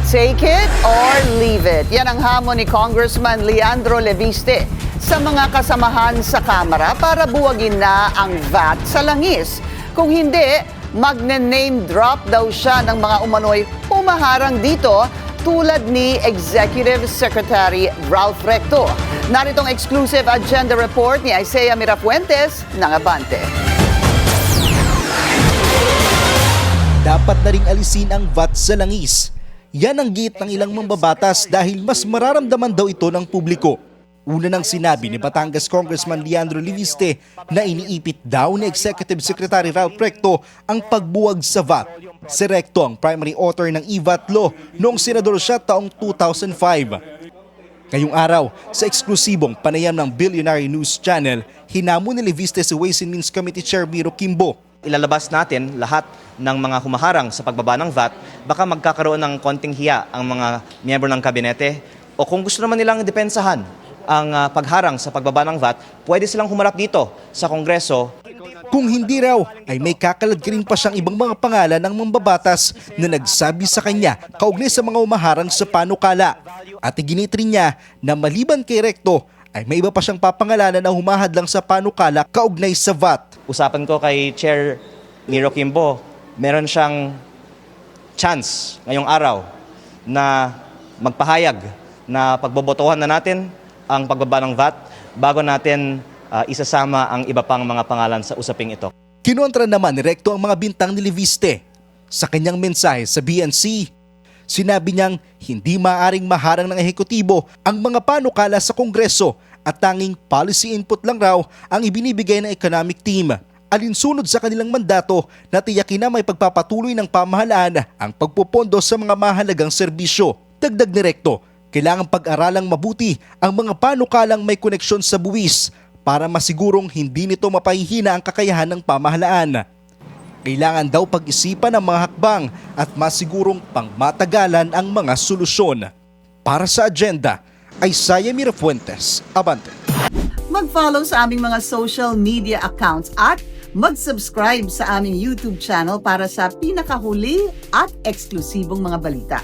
Take it or leave it. Yan ang hamon ni Congressman Leandro Leviste sa mga kasamahan sa Kamara para buwagin na ang VAT sa langis. Kung hindi, magne-name drop daw siya ng mga umano'y humaharang dito tulad ni Executive Secretary Ralph Recto. Naritong exclusive agenda report ni Isaiah Mirafuentes ng Abante. Dapat na ring alisin ang VAT sa langis. Yan ang giit ng ilang mambabatas dahil mas mararamdaman daw ito ng publiko. Una nang sinabi ni Batangas Congressman Leandro Leviste na iniipit daw ni Executive Secretary Ralph Recto ang pagbuwag sa VAT. Si Recto ang primary author ng e-VAT law noong senador siya taong 2005. Ngayong araw, sa eksklusibong panayam ng Billionaire News Channel, hinamon ni Leviste si Ways and Means Committee Chair Miro Quimbo. Ilalabas natin lahat ng mga humaharang sa pagbaba ng VAT, baka magkakaroon ng konting hiya ang mga miyembro ng kabinete o kung gusto naman nilang depensahan ang pagharang sa pagbaba ng VAT, pwede silang humarap dito sa Kongreso. Kung hindi raw, ay may kakalagkirin pa siyang ibang mga pangalan ng mambabatas na nagsabi sa kanya kaugnay sa mga humaharang sa panukala. At iginit rin niya na maliban kay Recto, ay may iba pa siyang papangalanan na humahadlang sa panukala kaugnay sa VAT. Usapan ko kay Chair Miro Quimbo, meron siyang chance ngayong araw na magpahayag na pagbobotohan na natin ang pagbaba ng VAT bago natin isasama ang iba pang mga pangalan sa usaping ito. Kinontra naman ni Recto ang mga bintang ni Leviste. Sa kanyang mensahe sa BNC, sinabi niyang hindi maaaring maharang ng ehekutibo ang mga panukala sa Kongreso at tanging policy input lang raw ang ibinibigay ng economic team. Alinsunod sa kanilang mandato na tiyakin na may pagpapatuloy ng pamahalaan ang pagpupondo sa mga mahalagang serbisyo. Dagdag ni Recto, kailangang pag-aralang mabuti ang mga panukalang may koneksyon sa buwis para masigurong hindi nito mapahihina ang kakayahan ng pamahalaan. Kailangan daw pag-isipan ang mga hakbang at masigurong pangmatagalan ang mga solusyon. Para sa agenda, Isaiah Mirafuentes, Abante. Mag-follow sa aming mga social media accounts at mag-subscribe sa aming YouTube channel para sa pinakahuli at eksklusibong mga balita.